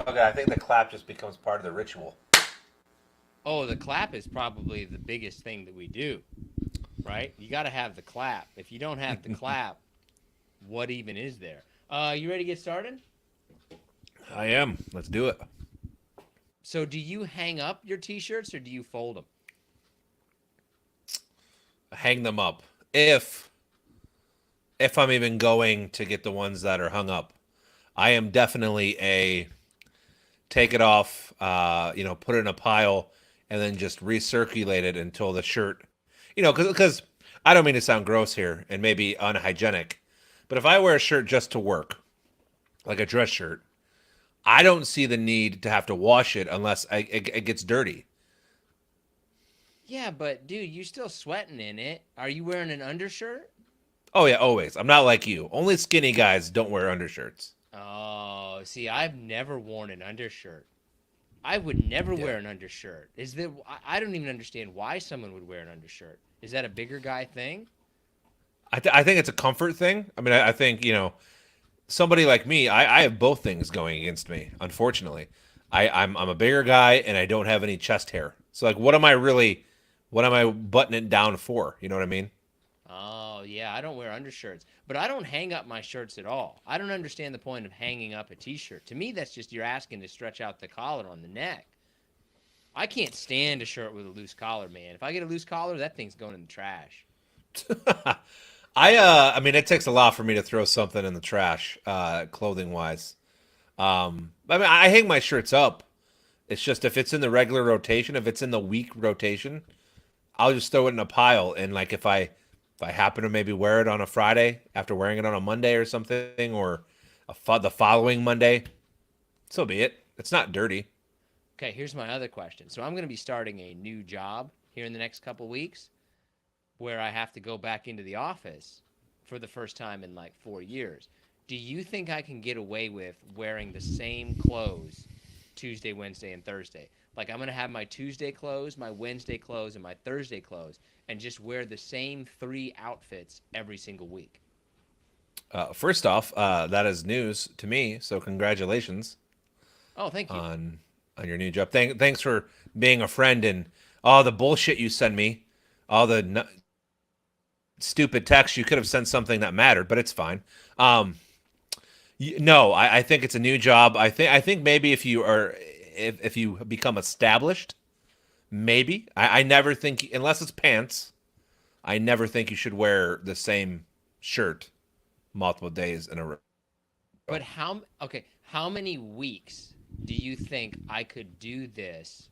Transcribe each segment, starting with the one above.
Okay, I think the clap just becomes part of the ritual. Oh, the clap is probably the biggest thing that we do, right? You got to have the clap. If you don't have the clap, what even is there? You ready to get started? I am. Let's do it. So, do you hang up your t-shirts or do you fold them? Hang them up. If I'm even going to get the ones that are hung up. I am definitely a take it off, put it in a pile, and then just recirculate it until the shirt, because I don't mean to sound gross here and maybe unhygienic, but if I wear a shirt just to work, like a dress shirt, I don't see the need to have to wash it unless it gets dirty. Yeah, but dude, you're still sweating in it. Are you wearing an undershirt? Oh yeah, always. I'm not like you. Only skinny guys don't wear undershirts. Oh, see, I've never worn an undershirt. I would never Yeah. wear an undershirt. Is there? I don't even understand why someone would wear an undershirt. Is that a bigger guy thing? I think it's a comfort thing. I mean, I think, somebody like me, I have both things going against me. Unfortunately, I'm a bigger guy and I don't have any chest hair. So like, what am I buttoning it down for? You know what I mean? Oh, yeah, I don't wear undershirts, but I don't hang up my shirts at all. I don't understand the point of hanging up a t-shirt. To me, that's just you're asking to stretch out the collar on the neck. I can't stand a shirt with a loose collar, man. If I get a loose collar, that thing's going in the trash. I mean, it takes a lot for me to throw something in the trash, clothing wise. I mean, I hang my shirts up. It's just if it's in the regular rotation, if it's in the week rotation, I'll just throw it in a pile. And like if I happen to maybe wear it on a Friday after wearing it on a Monday or something, or the following Monday, so be it. It's not dirty. Okay, here's my other question. So I'm going to be starting a new job here in the next couple weeks where I have to go back into the office for the first time in like 4 years. Do you think I can get away with wearing the same clothes Tuesday, Wednesday, and Thursday? Like I'm going to have my Tuesday clothes, my Wednesday clothes, and my Thursday clothes, and just wear the same three outfits every single week. First off, that is news to me, so congratulations Oh, thank you. on on your new job. Thanks for being a friend and all the bullshit you send me, all the stupid text. You could have sent something that mattered, but it's fine. Um, no, I think it's a new job. I think maybe if you become established, maybe. I never think unless it's pants. I never think you should wear the same shirt multiple days in a row. But how many weeks do you think I could do this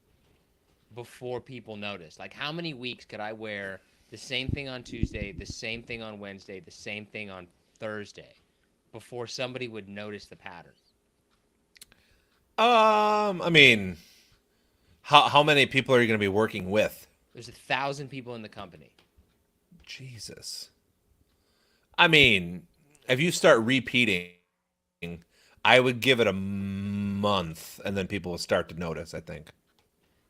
before people notice? Like, how many weeks could I wear the same thing on Tuesday, the same thing on Wednesday, the same thing on Thursday before somebody would notice the pattern? I mean, how many people are you going to be working with? There's 1,000 people in the company. Jesus. I mean, if you start repeating, I would give it a month, and then people will start to notice. I think.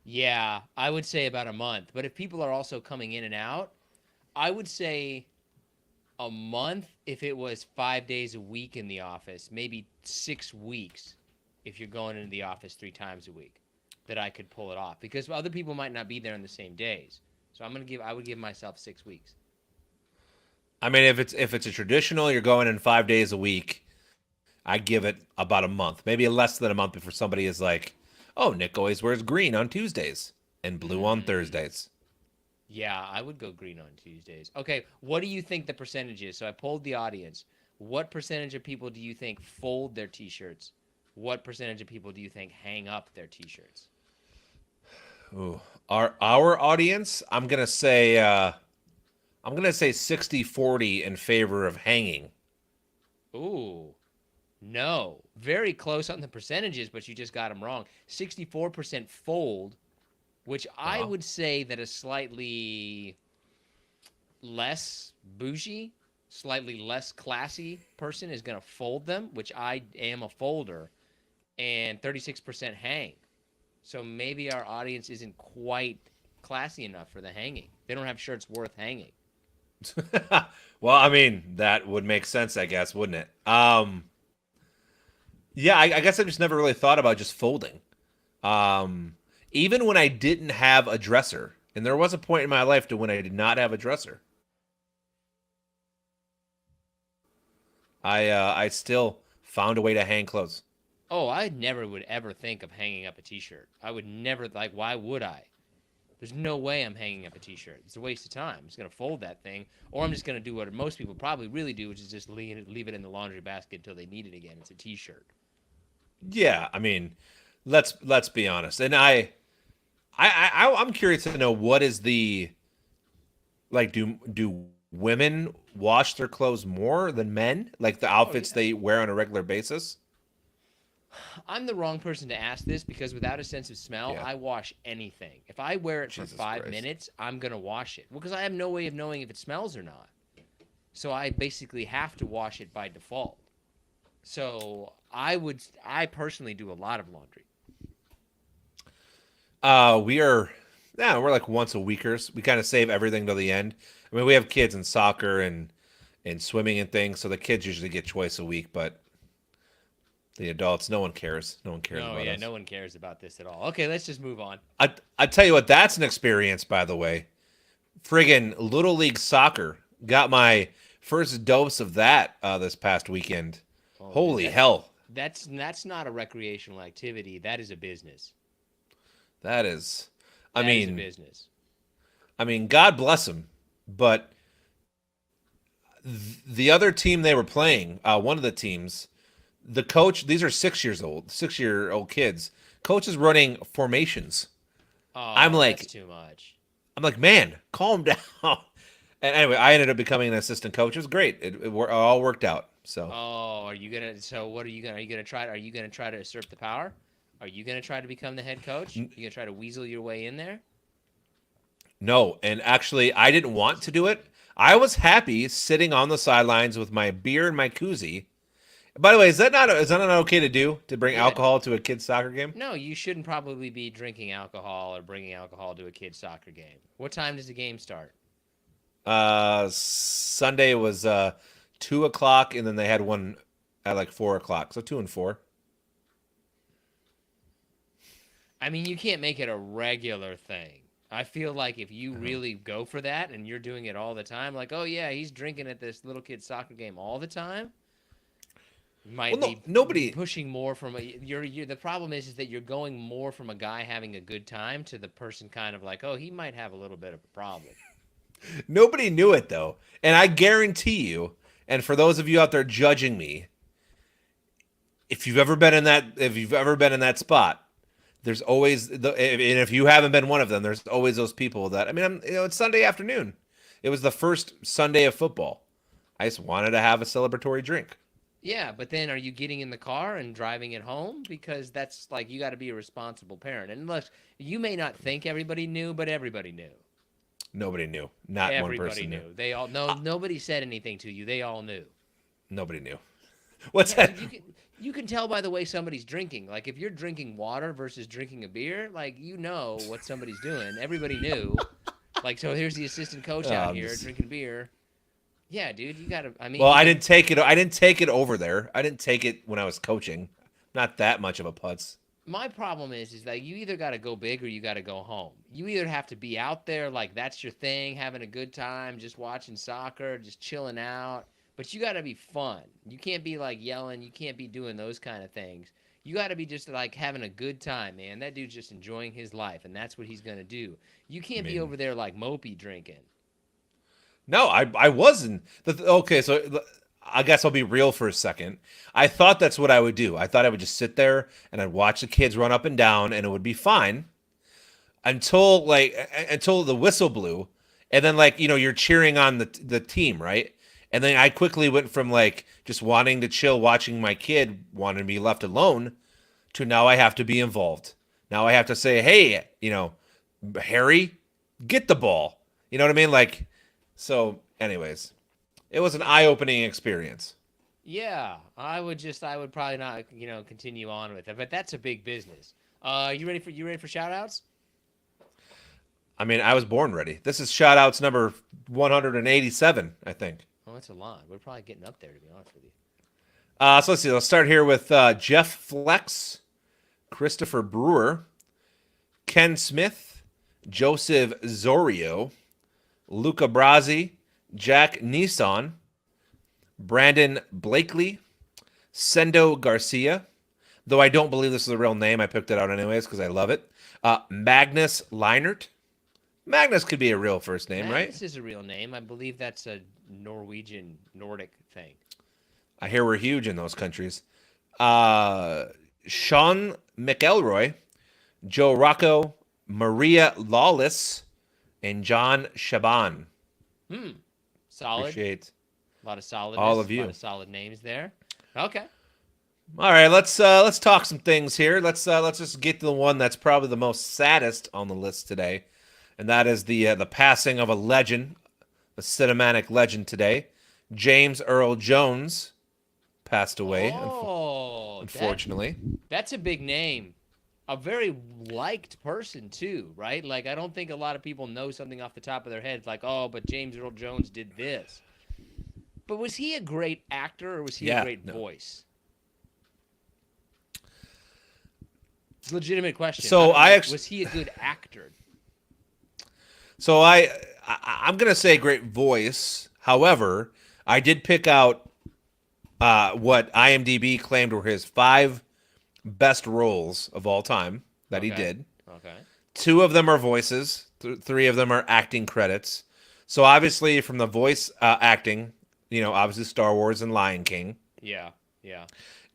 Yeah, I would say about a month. But if people are also coming in and out, I would say a month if it was 5 days a week in the office, maybe 6 weeks if you're going into the office 3 times a week, that I could pull it off because other people might not be there on the same days. So I would give myself 6 weeks. I mean, if it's a traditional, you're going in 5 days a week. I give it about a month, maybe less than a month before somebody is like, "Oh, Nick always wears green on Tuesdays and blue on Mm, Thursdays." yeah, I would go green on Tuesdays. Okay, what do you think the percentage is? So I polled the audience. What percentage of people do you think fold their t-shirts? What percentage of people do you think hang up their t-shirts? Ooh. Our audience, I'm gonna say 60-40 in favor of hanging. Ooh, no. Very close on the percentages, but you just got them wrong. 64% fold, which I Wow. would say that a slightly less bougie, slightly less classy person is going to fold them, which I am a folder, and 36% hang. So maybe our audience isn't quite classy enough for the hanging. They don't have shirts worth hanging. Well, I mean, that would make sense, I guess, wouldn't it? Yeah, I guess I just never really thought about just folding. Even when I didn't have a dresser, and there was a point in my life to when I did not have a dresser, I still found a way to hang clothes. Oh, I never would ever think of hanging up a t-shirt. I would never, like, why would I? There's no way I'm hanging up a t-shirt. It's a waste of time. I'm just going to fold that thing, or I'm just going to do what most people probably really do, which is just leave it in the laundry basket until they need it again. It's a t-shirt. Yeah, I mean, let's be honest. And I'm curious to know what is the like do women wash their clothes more than men? Like the Oh, outfits yeah. they wear on a regular basis? I'm the wrong person to ask this because without a sense of smell, Yeah. I wash anything. If I wear it for Jesus 5 minutes, I'm going to wash it. Well, because I have no way of knowing if it smells or not. So I basically have to wash it by default. So I personally do a lot of laundry. We are, yeah, we're like once a weekers. We kind of save everything till the end. I mean, we have kids in soccer and swimming and things, so the kids usually get twice a week, but the adults, no one cares. No one cares No, about yeah, us. no one cares about this at all. Okay, let's just move on. I tell you what, that's an experience, by the way. Friggin' Little League Soccer got my first dose of that this past weekend. Oh, dude, Holy hell. that's not a recreational activity. That is a business. That is, I That is a mean, business. I mean, God bless him, but the other team they were playing, one of the teams, the coach, these are 6 years old, 6 year old kids. Coach is running formations. I'm Oh, that's like, too much. I'm like, man, calm down. And anyway, I ended up becoming an assistant coach. It was great. It all worked out. So Oh, are you gonna? So what are you gonna try? Are you gonna try to usurp the power? Are you gonna try to become the head coach? You gonna try to weasel your way in there? no, and actually, I didn't want to do it. I was happy sitting on the sidelines with my beer and my koozie. By the way, is that not okay to do to bring Yeah. alcohol to a kid's soccer game? No, you shouldn't probably be drinking alcohol or bringing alcohol to a kid's soccer game. What time does the game start? Sunday was 2 o'clock, and then they had one at like 4 o'clock, so 2 and 4. I mean, you can't make it a regular thing. I feel like if you Uh-huh. really go for that and you're doing it all the time, like, oh yeah, he's drinking at this little kid's soccer game all the time, you Well, might no, be nobody, pushing more from a you're the problem is that you're going more from a guy having a good time to the person kind of like, oh, he might have a little bit of a problem. nobody knew it though, and I guarantee you. And for those of you out there judging me, if you've ever been in that spot, there's always and if you haven't been one of them, there's always those people that I mean, it's Sunday afternoon. It was the first Sunday of football. I just wanted to have a celebratory drink. Yeah, but then are you getting in the car and driving it home? Because that's like you got to be a responsible parent. And look, you may not think everybody knew, but everybody knew. Nobody knew. Not one Everybody person knew. knew. They all no nobody said anything to you. They all knew. Nobody knew. What's Yeah, that? dude, you can tell by the way somebody's drinking. Like if you're drinking water versus drinking a beer, like you know what somebody's doing. Everybody knew. Like so here's the assistant coach out here Just- drinking beer. Yeah, dude, you got to I mean well, you I can, didn't take it. I didn't take it over there. I didn't take it when I was coaching. Not that much of a putz. my problem is that you either got to go big or you got to go home. You either have to be out there like that's your thing, having a good time, just watching soccer, just chilling out, but you got to be fun. You can't be like yelling, you can't be doing those kind of things. You got to be just like having a good time, man. That dude's just enjoying his life and that's what he's going to do. You I can't be mean, over there like mopey drinking. no, I wasn't. Okay, so I guess I'll be real for a second. I thought that's what I would do. I thought I would just sit there and I'd watch the kids run up and down, and it would be fine until the whistle blew, and then you're cheering on the team, right? And then I quickly went from like just wanting to chill, watching my kid, wanting to be left alone, to now I have to be involved. Now I have to say, hey, Harry, get the ball. You know what I mean? So, anyways, it was an eye-opening experience. Yeah, I would probably not, continue on with it, but that's a big business. You ready for shout outs? I mean, I was born ready. This is shout outs number 187, I think. Oh, that's a lot. We're probably getting up there, to be honest with you. So let's see. Let's start here with Jeff Flex, Christopher Brewer, Ken Smith, Joseph Zorio, Luca Brasi, Jack Nissan, Brandon Blakely, Sendo Garcia, though I don't believe this is a real name. I picked it out anyways because I love it. Magnus Leinert. Magnus could be a real first name, right? This is a real name. I believe that's a Norwegian, Nordic thing. I hear we're huge in those countries. Sean McElroy, Joe Rocco, Maria Lawless, and John Shaban. Solid. Appreciate a lot of solid. all of you. A lot of solid names there. Okay. All right, let's talk some things here. Let's just get to the one that's probably the most saddest on the list today, and that is the passing of a legend, a cinematic legend today. James Earl Jones passed away. Unfortunately, that's a big name. A very liked person too, right? Like I don't think a lot of people know something off the top of their heads, like, oh, but James Earl Jones did this. But was he a great actor or was he a great voice? It's a legitimate question. So was he a good actor? So I'm gonna say great voice. However, I did pick out what IMDb claimed were his 5 best roles of all time that he did. Okay. 2 of them are voices. 3 of them are acting credits. So obviously, from the voice acting, obviously Star Wars and Lion King. Yeah.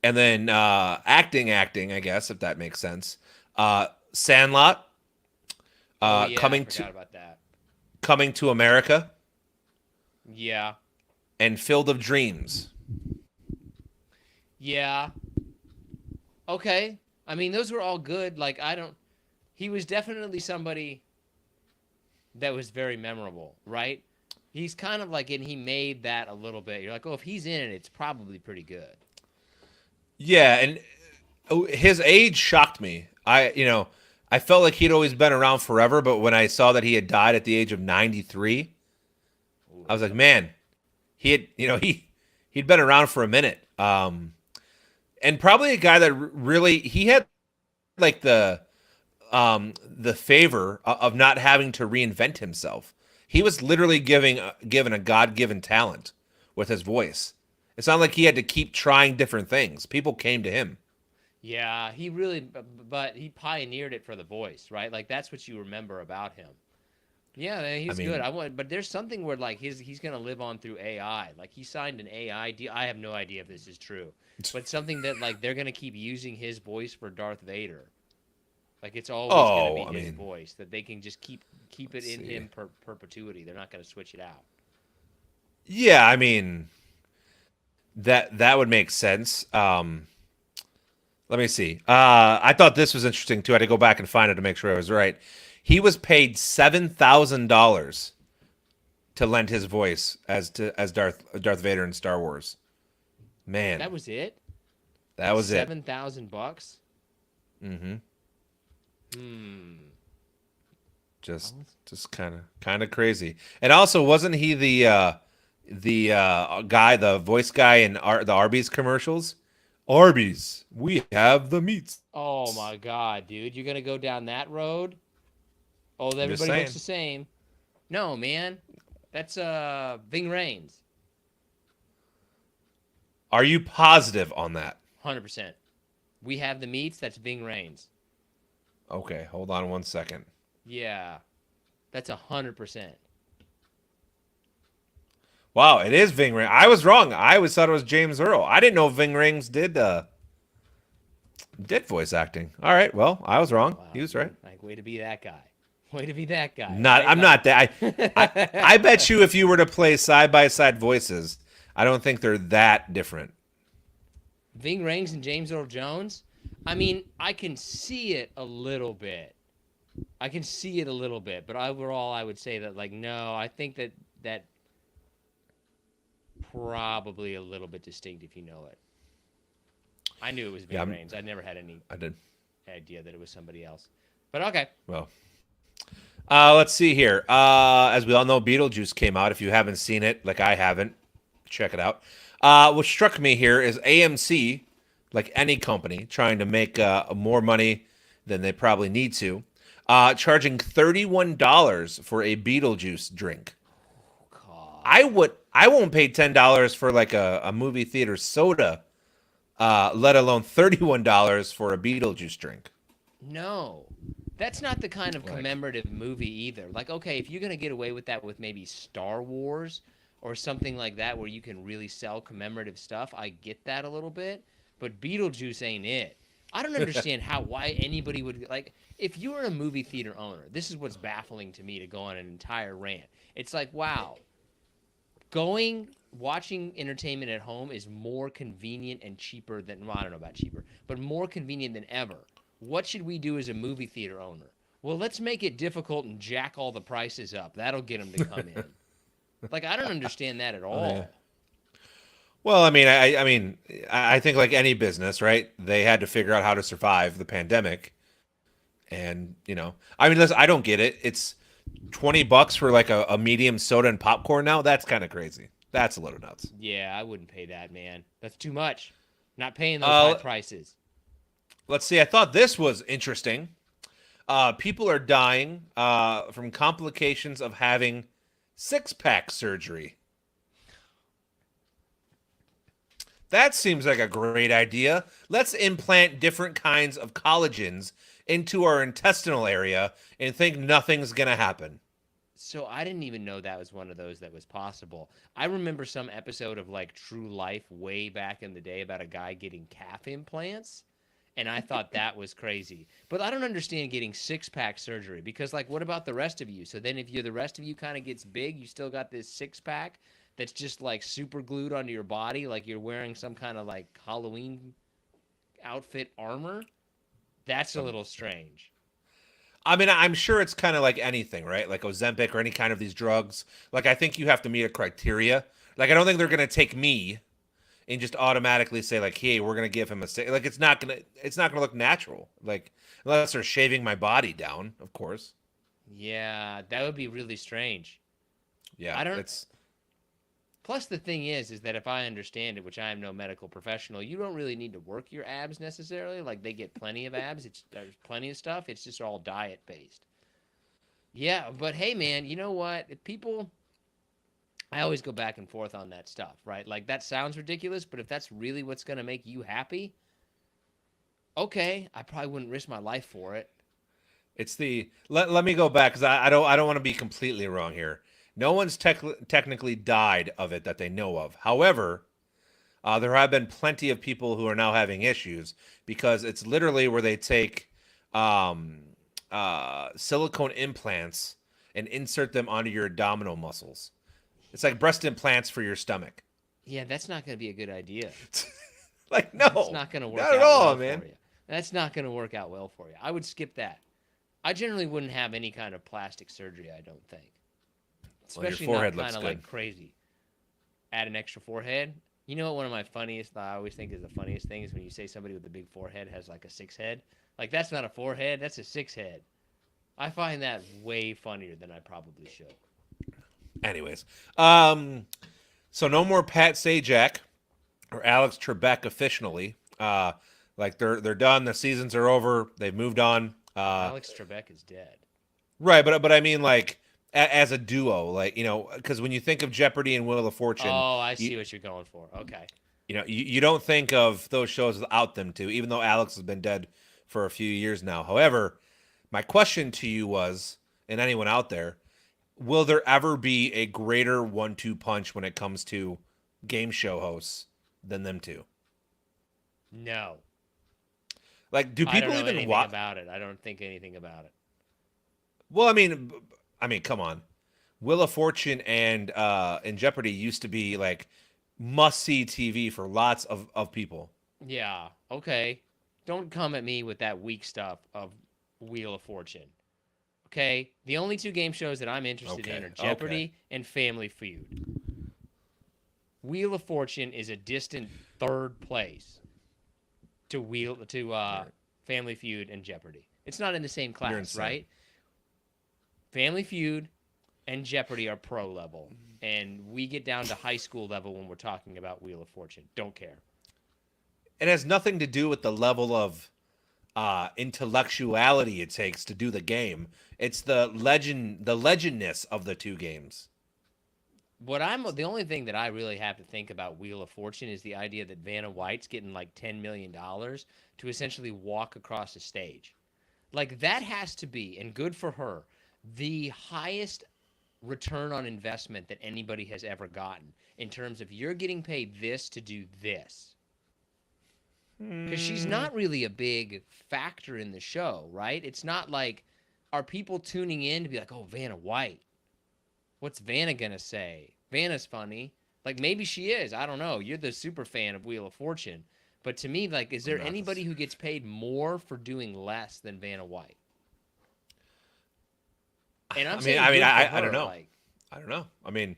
And then acting, I guess, if that makes sense. Sandlot. I forgot about that. Coming to America. Yeah. And Field of Dreams. Yeah. Okay. I mean, those were all good. Like, he was definitely somebody that was very memorable, right? He's kind of like, and he made that a little bit. You're like, oh, if he's in it, it's probably pretty good. Yeah, and his age shocked me. I felt like he'd always been around forever, but when I saw that he had died at the age of 93, I was like, man, he'd been around for a minute. And probably a guy that really, he had like the favor of not having to reinvent himself. He was literally given a God-given talent with his voice. It's not like he had to keep trying different things. People came to him. Yeah, but he pioneered it for the voice, right? Like that's what you remember about him. Yeah, he's good. But there's something where like he's gonna live on through AI. Like he signed an AI deal. I have no idea if this is true, but something that like they're gonna keep using his voice for Darth Vader. Like it's always gonna be his voice that they can just keep it in him perpetuity. They're not gonna switch it out. Yeah, I mean that would make sense. Let me see. I thought this was interesting too. I had to go back and find it to make sure I was right. He was paid $7,000 to lend his voice as Darth Vader in Star Wars. Man, that was it. That was it. $7,000. Mm-hmm. Just kind of crazy. And also, wasn't he the guy, the voice guy in the Arby's commercials? Arby's, we have the meats. Oh my God, dude! You're gonna go down that road? Oh, everybody looks the same. No, man, that's Ving Rhames. Are you positive on that? 100%. We have the meats. That's Ving Rhames. Okay, hold on one second. Yeah, that's 100%. Wow, it is Ving Rhames. I was wrong. I always thought it was James Earl. I didn't know Ving Rhames did voice acting. All right, well, I was wrong. Wow, he was right. Like, way to be that guy. Way to be that guy. I'm not that. I bet you if you were to play side by side voices, I don't think they're that different. Ving Rhames and James Earl Jones. I mean, I can see it a little bit. But overall, I would say that like no. I think that probably a little bit distinct if you know it. I knew it was Ving Rhames. I never had any idea that it was somebody else. But okay. Well, let's see here. As we all know, Beetlejuice came out. If you haven't seen it, like I haven't, check it out. What struck me here is AMC, like any company, trying to make more money than they probably need to, charging $31 for a Beetlejuice drink. God. I won't pay $10 for like a movie theater soda, let alone $31 for a Beetlejuice drink. No. That's not the kind of Like, commemorative movie either. Like, okay, if you're going to get away with that with maybe Star Wars or something like that where you can really sell commemorative stuff, I get that a little bit. But Beetlejuice ain't it. I don't understand why anybody would, like, if you were a movie theater owner, this is what's baffling to me to go on an entire rant. It's like, wow, watching entertainment at home is more convenient and cheaper than, well, I don't know about cheaper, but more convenient than ever. What should we do as a movie theater owner? Well, let's make it difficult and jack all the prices up. That'll get them to come in. Like, I don't understand that at oh, yeah. all. Well, I mean, I think like any business, right? They had to figure out how to survive the pandemic, and I mean, listen, I don't get it. It's $20 for like a medium soda and popcorn now. That's kind of crazy. That's a little nuts. Yeah, I wouldn't pay that, man. That's too much. Not paying those high Uh, prices. let's see. I thought this was interesting. People are dying from complications of having six-pack surgery. That seems like a great idea. Let's implant different kinds of collagens into our intestinal area and think nothing's going to happen. So I didn't even know that was one of those that was possible. I remember some episode of like True Life way back in the day about a guy getting calf implants, and I thought that was crazy. But I don't understand getting six-pack surgery because like what about the rest of you? So then if the rest of you kind of gets big, you still got this six-pack that's just like super glued onto your body like you're wearing some kind of like Halloween outfit armor? That's a little strange. I mean, I'm sure it's kind of like anything, right? Like Ozempic or any kind of these drugs. Like, I think you have to meet a criteria. Like, I don't think they're going to take me and just automatically say like, "Hey, we're going to give him a like." It's not going to look natural. Like, unless they're shaving my body down, of course. Yeah, that would be really strange. Yeah, I don't. it's Plus, the thing is that if I understand it, which I am no medical professional, you don't really need to work your abs necessarily. Like they get plenty of abs. There's plenty of stuff. It's just all diet based. Yeah, but hey, man, you know what? If people, I always go back and forth on that stuff, right? Like that sounds ridiculous, but if that's really what's going to make you happy, okay, I probably wouldn't risk my life for it. it's the let me go back because I don't want to be completely wrong here. No one's technically died of it that they know of. However, there have been plenty of people who are now having issues because it's literally where they take um, silicone implants and insert them onto your abdominal muscles. It's like breast implants for your stomach. Yeah, that's not going to be a good idea. Like, That's no, not going to work not at out all, well man. for you. That's not going to work out well for you. I would skip that. I generally wouldn't have any kind of plastic surgery, I don't think. Well, your Especially forehead not looks kind of good. like crazy. Add an extra forehead. You know what one of my funniest, I always think is the funniest thing is when you say somebody with a big forehead has like a six head. Like that's not a forehead, that's a six head. I find that way funnier than I probably should. Anyways, so no more Pat Sajak or Alex Trebek officially. Like they're done. The seasons are over. They've moved on. Alex Trebek is dead. Right, but I mean like as a duo, like because when you think of Jeopardy and Wheel of Fortune, Oh, I see you what you're going for. Okay. you don't think of those shows without them two, even though Alex has been dead for a few years now. However, my question to you was, and anyone out there, will there ever be a greater 1-2 punch when it comes to game show hosts than them two? No. Like, do I don't people know even anything watch? about it. I don't think anything about it. Well, I mean, come on. Wheel of Fortune and Jeopardy used to be like must see TV for lots of people. Yeah, okay. Don't come at me with that weak stuff of Wheel of Fortune. Okay? The only two game shows that I'm interested in Okay, are Jeopardy and Family Feud. Wheel of Fortune is a distant third place to Family Feud and Jeopardy. It's not in the same You're class, insane. right? Family Feud and Jeopardy are pro level, and we get down to high school level when we're talking about Wheel of Fortune. Don't care. It has nothing to do with the level of intellectuality it takes to do the game. It's the legendness of the two games. The only thing that I really have to think about Wheel of Fortune is the idea that Vanna White's getting like $10 million to essentially walk across the stage. Like that has to be, and good for her, the highest return on investment that anybody has ever gotten in terms of you're getting paid this to do this. Because she's not really a big factor in the show, right? It's not like, are people tuning in to be like, oh, Vanna White? What's Vanna gonna say? Vanna's funny. Like maybe she is. I don't know. You're the super fan of Wheel of Fortune. But to me, like, is there anybody who gets paid more for doing less than Vanna White? And I'm saying, I don't know. Like, I don't know. I mean,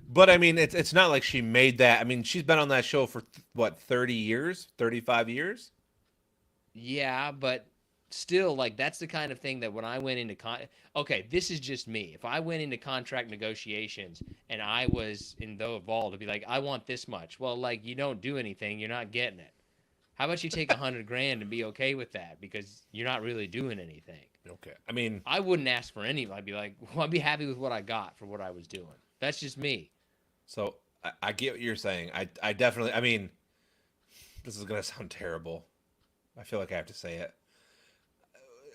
but I mean, it's not like she made that. I mean, she's been on that show for what, 30 years, 35 years. yeah, but still, like, that's the kind of thing that when I went into okay, this is just me. If I went into contract negotiations and I was involved, to be like, I want this much. Well, like, you don't do anything, you're not getting it. How about you take 100 grand and be okay with that because you're not really doing anything? Okay. I mean, I wouldn't ask for any. I'd be like, well, I'd be happy with what I got for what I was doing. That's just me. so I get what you're saying. I definitely. I mean, this is gonna sound terrible. I feel like I have to say it.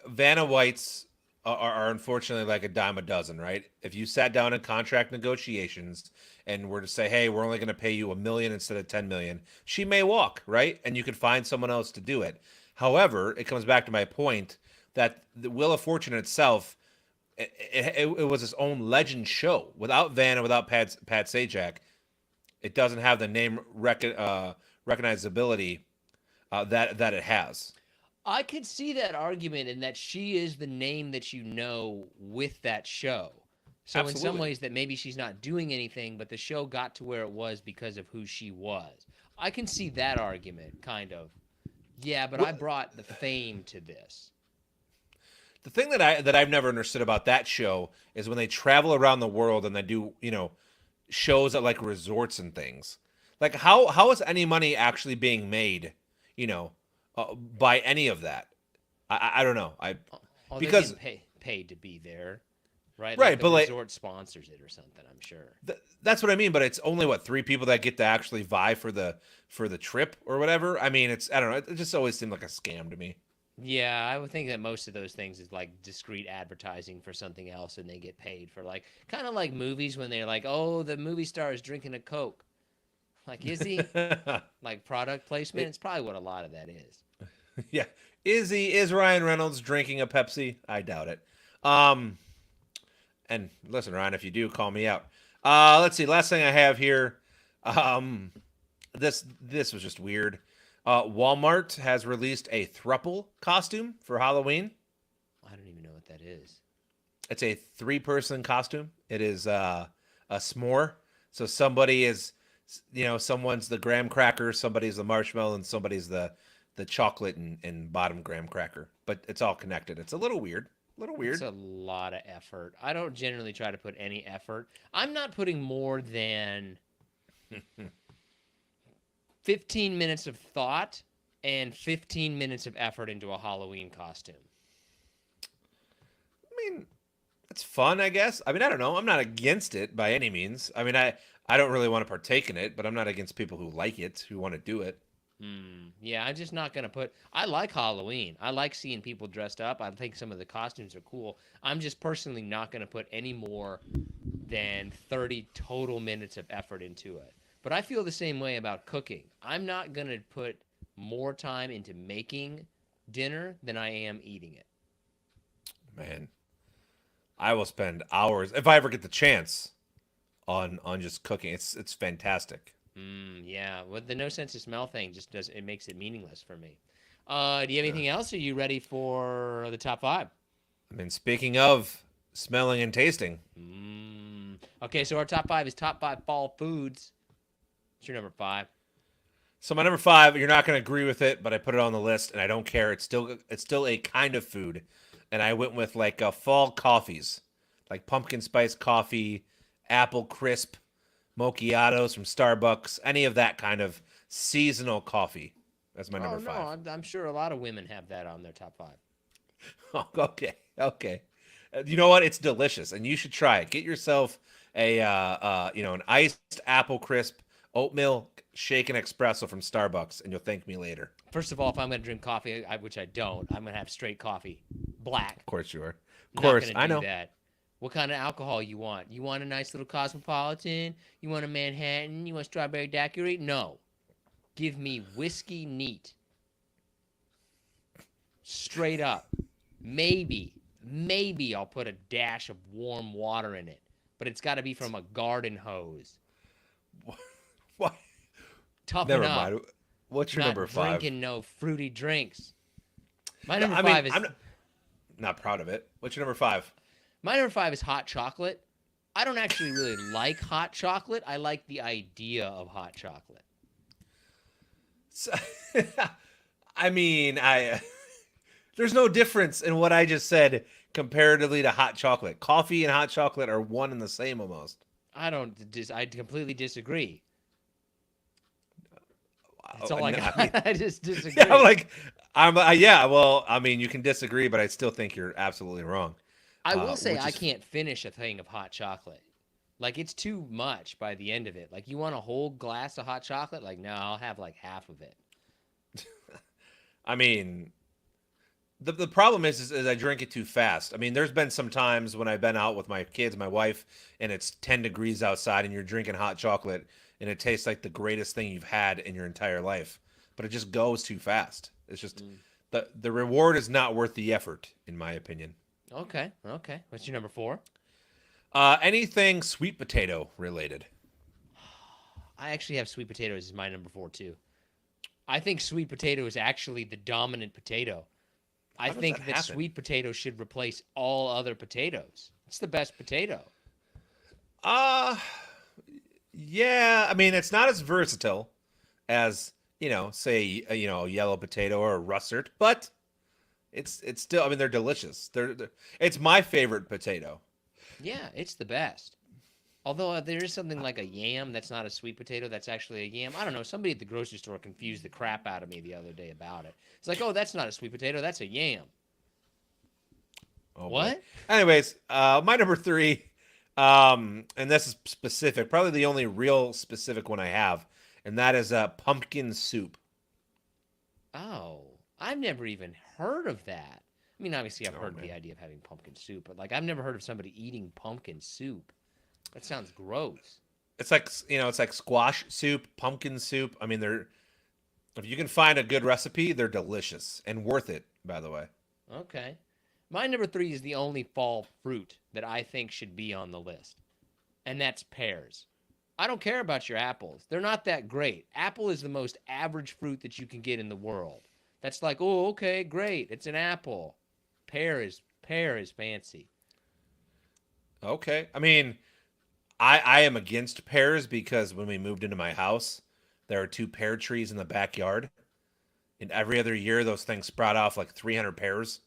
Vanna Whites are unfortunately like a dime a dozen, right? If you sat down in contract negotiations and were to say, "Hey, we're only going to pay you $1 million instead of 10 million," she may walk, right? And you could find someone else to do it. However, it comes back to my point that the Wheel of Fortune itself, it was its own legend show. Without Vanna, without Pat Sajak, it doesn't have the name recognizability that it has. I could see that argument in that she is the name that you know with that show. So in some Absolutely. ways that maybe she's not doing anything, but the show got to where it was because of who she was. I can see that argument, kind of. Yeah, but I brought the fame to this. The thing that I've never understood about that show is when they travel around the world and they do, shows at like resorts and things. Like how is any money actually being made, by any of that? I don't know. Oh, they're Because getting paid to be there, right? Like right, the but like resort sponsors it or something, I'm sure. that's what I mean. But it's only what, three people that get to actually vie for the trip or whatever. I mean, I don't know. It just always seemed like a scam to me. Yeah, I would think that most of those things is like discreet advertising for something else and they get paid for like kind of like movies when they're like, "Oh, the movie star is drinking a Coke." Like, is he? Like product placement? It's probably what a lot of that is. Yeah. Is Ryan Reynolds drinking a Pepsi? I doubt it. Um and listen, Ryan, if you do, call me out. Let's see. Last thing I have here. Um this was just weird. Walmart has released a thruple costume for Halloween. I don't even know what that is. It's a three-person costume. It is a s'more. So somebody is, someone's the graham cracker, somebody's the marshmallow, and somebody's the chocolate and bottom graham cracker. But it's all connected. It's a little weird. A little It's weird. a lot of effort. I don't generally try to put any effort. I'm not putting more than 15 minutes of thought and 15 minutes of effort into a Halloween costume. I mean, it's fun, I guess. I mean, I don't know. I'm not against it by any means. I mean, I don't really want to partake in it, but I'm not against people who like it, who want to do it. Yeah, I'm just not gonna put. I like Halloween. I like seeing people dressed up. I think some of the costumes are cool. I'm just personally not gonna put any more than 30 total minutes of effort into it. But I feel the same way about cooking. I'm not gonna put more time into making dinner than I am eating it. Man, I will spend hours if I ever get the chance on just cooking. It's fantastic. Yeah, well, the no sense of smell thing just does it makes it meaningless for me. Do you have anything else? Are you ready for the top five? I mean, speaking of smelling and tasting, Okay, so our top five is top five fall foods. What's your number five? so my number five, you're not going to agree with it, but I put it on the list, and I don't care. It's still a kind of food, and I went with like fall coffees. like pumpkin spice coffee, apple crisp mochiatos from Starbucks, any of that kind of seasonal coffee. That's my Oh number no, 5. I'm sure a lot of women have that on their top 5. Oh, okay, okay. You know what? It's delicious, and you should try it. Get yourself an iced apple crisp oatmeal shaken espresso from Starbucks, and you'll thank me later. First of all, if I'm going to drink coffee, which I don't, I'm going to have straight coffee, black. Of course you are. Of Not course, going I to do know. that. What kind of alcohol you want? You want a nice little cosmopolitan? You want a Manhattan? You want strawberry daiquiri? No. Give me whiskey neat. Straight up. Maybe I'll put a dash of warm water in it, but it's got to be from a garden hose. What? Toughen Never up. mind. What's your Not number 5? drinking no fruity drinks. My number I 5 mean, is I'm not proud of it. What's your number 5? my number 5 is hot chocolate. I don't actually really like hot chocolate. I like the idea of hot chocolate. So, I mean, there's no difference in what I just said comparatively to hot chocolate. Coffee and hot chocolate are one and the same almost. I completely disagree. That's Oh, all I no, got. I mean, I just disagree. yeah, yeah. Well, I mean, you can disagree, but I still think you're absolutely wrong. I will say which I is- can't finish a thing of hot chocolate. Like, it's too much by the end of it. Like, you want a whole glass of hot chocolate? Like, no, I'll have like half of it. I mean, the problem is I drink it too fast. I mean, there's been some times when I've been out with my kids, my wife, and it's 10 degrees outside, and you're drinking hot chocolate, and it tastes like the greatest thing you've had in your entire life, but it just goes too fast. It's just the reward is not worth the effort, in my opinion. Okay. What's your number 4? Anything sweet potato related. I actually have sweet potatoes as my number 4 too. I think sweet potato is actually the dominant potato. I How does think that that happen? sweet potato should replace all other potatoes. It's the best potato. Yeah. I mean, it's not as versatile as say a yellow potato or a russet, but it's still. I mean, they're delicious. It's my favorite potato. Yeah, it's the best. Although there is something like a yam that's not a sweet potato, that's actually a yam. I don't know. Somebody at the grocery store confused the crap out of me the other day about it. It's like, oh, that's not a sweet potato, that's a yam. Oh, What? boy. Anyways, my number 3, and this is specific, probably the only real specific one I have, and that is pumpkin soup. Oh, I've never even heard of that. I mean, obviously, I've Oh, heard of man. the idea of having pumpkin soup, but like, I've never heard of somebody eating pumpkin soup. That sounds gross. It's like it's like squash soup, pumpkin soup. I mean, if you can find a good recipe, they're delicious and worth it. By the way, Okay. My number 3 is the only fall fruit that I think should be on the list, and that's pears. I don't care about your apples. They're not that great. Apple is the most average fruit that you can get in the world. That's like, oh, okay, great. It's an apple. Pear is fancy. okay. I mean, I am against pears because when we moved into my house, there are 2 pear trees in the backyard, and every other year those things sprout off like 300 pears,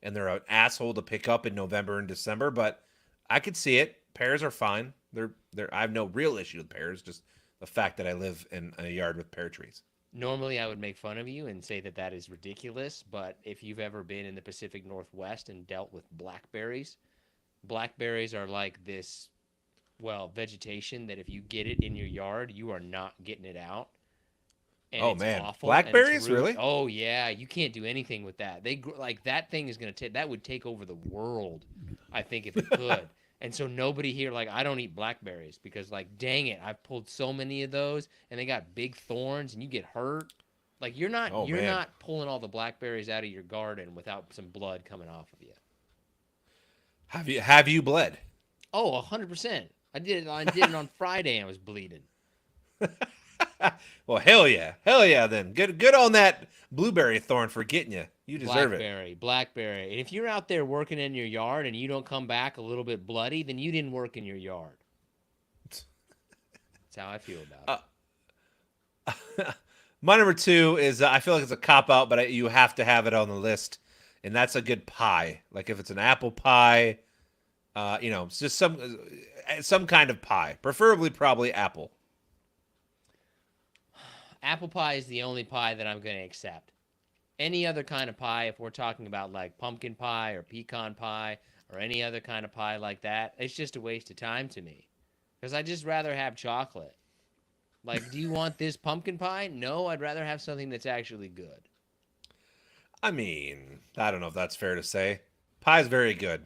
and they're an asshole to pick up in November and December. But I could see it. Pears are fine. They're I have no real issue with pears. Just the fact that I live in a yard with pear trees. Normally, I would make fun of you and say that that is ridiculous, but if you've ever been in the Pacific Northwest and dealt with blackberries are like this, well, vegetation that if you get it in your yard, you are not getting it out. And Oh, it's man. awful. and it's Blackberries? Really? Oh yeah, you can't do anything with that. Like that thing is gonna take that would take over the world, I think, if it could. And so nobody here, like, I don't eat blackberries because, like, dang it, I've pulled so many of those and they got big thorns and you get hurt. Like you're not Oh, man. not pulling all the blackberries out of your garden without some blood coming off of you. Have you bled? Oh, 100%. I did it on Friday. I was bleeding. Well, hell yeah, then good on that blueberry thorn for getting you. You deserve it. Blackberry. And if you're out there working in your yard and you don't come back a little bit bloody, then you didn't work in your yard. That's how I feel about it. My number 2 is I feel like it's a cop out, but you have to have it on the list, and that's a good pie. Like if it's an apple pie, It's just some kind of pie, preferably probably apple. Apple pie is the only pie that I'm going to accept. Any other kind of pie, if we're talking about like pumpkin pie or pecan pie or any other kind of pie like that, it's just a waste of time to me. Because I just rather have chocolate. Like, do you want this pumpkin pie? No, I'd rather have something that's actually good. I mean, I don't know if that's fair to say. Pie's very good.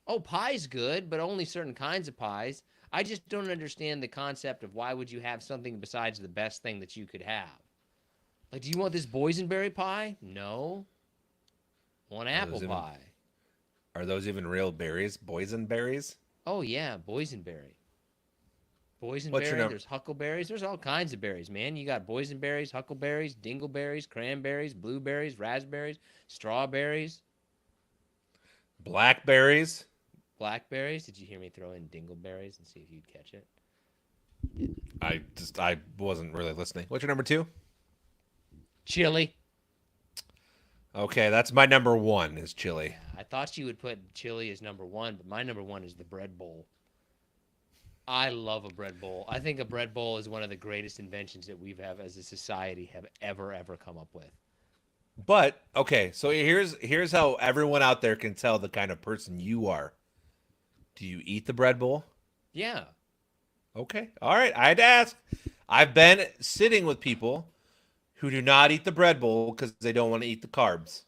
Oh, pie's good, but only certain kinds of pies. I just don't understand the concept of why would you have something besides the best thing that you could have. Like, do you want this boysenberry pie? No. Want apple pie. Are those even real berries? Boysenberries? Oh, yeah, boysenberry. What's your Boysenberry, number? there's huckleberries. There's all kinds of berries, man. You got boysenberries, huckleberries, dingleberries, cranberries, blueberries, raspberries, strawberries, Blackberries? blackberries. Did you hear me throw in dingleberries and see if you'd catch it? I wasn't really listening. What's your number 2? Chili. Okay, that's my number 1 is chili. Yeah, I thought you would put chili as number 1, but my number 1 is the bread bowl. I love a bread bowl. I think a bread bowl is one of the greatest inventions that we've have as a society have ever come up with. But okay, so here's how everyone out there can tell the kind of person you are. Do you eat the bread bowl? Yeah. Okay. All right. I had to ask. I've been sitting with people who do not eat the bread bowl because they don't want to eat the carbs.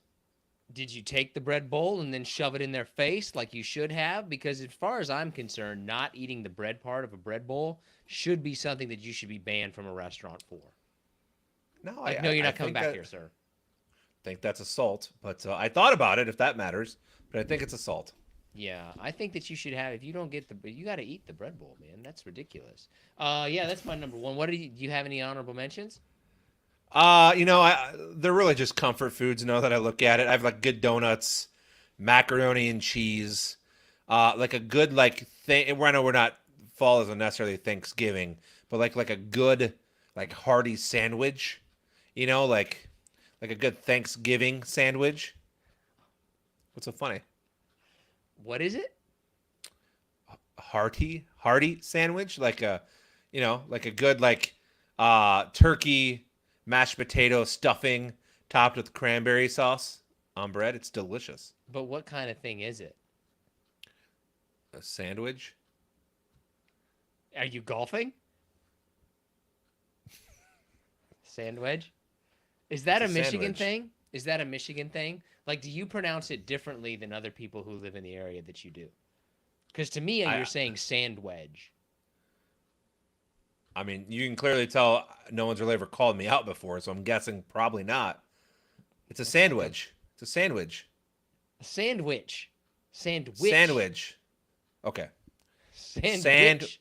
Did you take the bread bowl and then shove it in their face like you should have? Because as far as I'm concerned, not eating the bread part of a bread bowl should be something that you should be banned from a restaurant for. No, Like, no, you're not coming back here, sir. I think that's assault, but I thought about it if that matters, but I think it's assault. Yeah, I think that you should have. If you don't get you got to eat the bread bowl, man. That's ridiculous. Yeah, that's my number 1. What do you have any honorable mentions? They're really just comfort foods. Now that I look at it, I have like good donuts, macaroni and cheese, like a good like thing. I know we're not fall isn't necessarily Thanksgiving, but like a good like hearty sandwich. Like a good Thanksgiving sandwich. What's so funny? What is it? Hearty sandwich, like a good turkey, mashed potato stuffing topped with cranberry sauce on bread. It's delicious. But what kind of thing is it? A sandwich. Are you golfing? Sandwich? Is that a Michigan thing? Is that a Michigan thing? Like, do you pronounce it differently than other people who live in the area that you do? Because to me, you're saying sandwich. I mean, you can clearly tell no one's really ever called me out before, so I'm guessing probably not. It's a sandwich. It's a sandwich. A sandwich. Sandwich. Okay. Sandwich.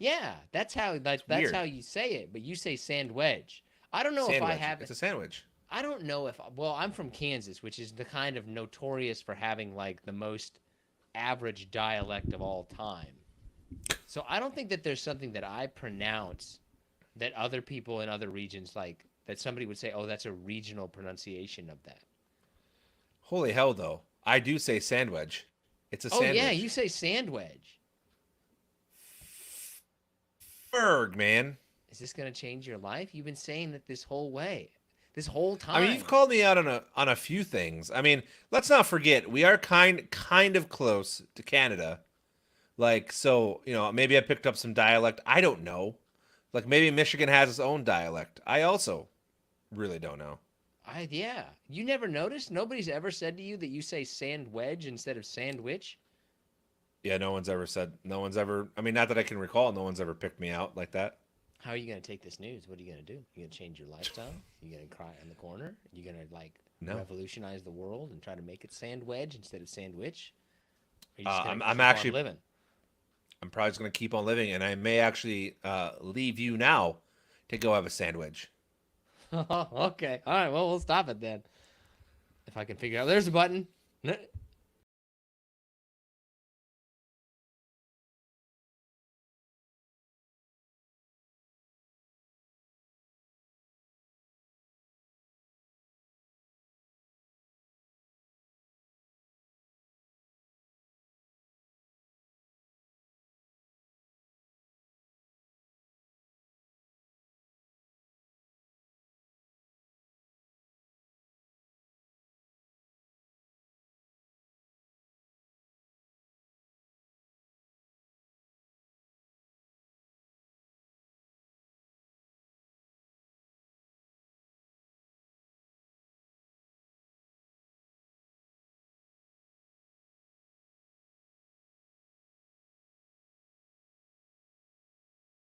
Yeah, that's how you say it, but you say sandwich. I don't know if I have. It's a sandwich. I don't know if. Well, I'm from Kansas, which is the kind of notorious for having like the most average dialect of all time. So I don't think that there's something that I pronounce that other people in other regions like that somebody would say, "Oh, that's a regional pronunciation of that." Holy hell, though! I do say sandwich. It's a sandwich. Oh yeah, you say sandwich. Ferg, man. Is this gonna change your life? You've been saying that this whole time. I mean, you've called me out on a few things. I mean, let's not forget we are kind of close to Canada. Like, so maybe I picked up some dialect. I don't know. Like maybe Michigan has its own dialect. I also really don't know. Yeah. You never noticed? Nobody's ever said to you that you say sandwich instead of sandwich? Yeah, no one's ever. I mean, not that I can recall. No one's ever picked me out like that. How are you going to take this news? What are you going to do? You going to change your lifestyle? You going to cry in the corner? You going to revolutionize the world and try to make it sandwich instead of sandwich? Or are you just gonna I'm keep actually on living. I'm probably just going to keep on living, and I may actually leave you now to go have a sandwich. Okay. All right. Well, we'll stop it then. If I can figure out. There's a button.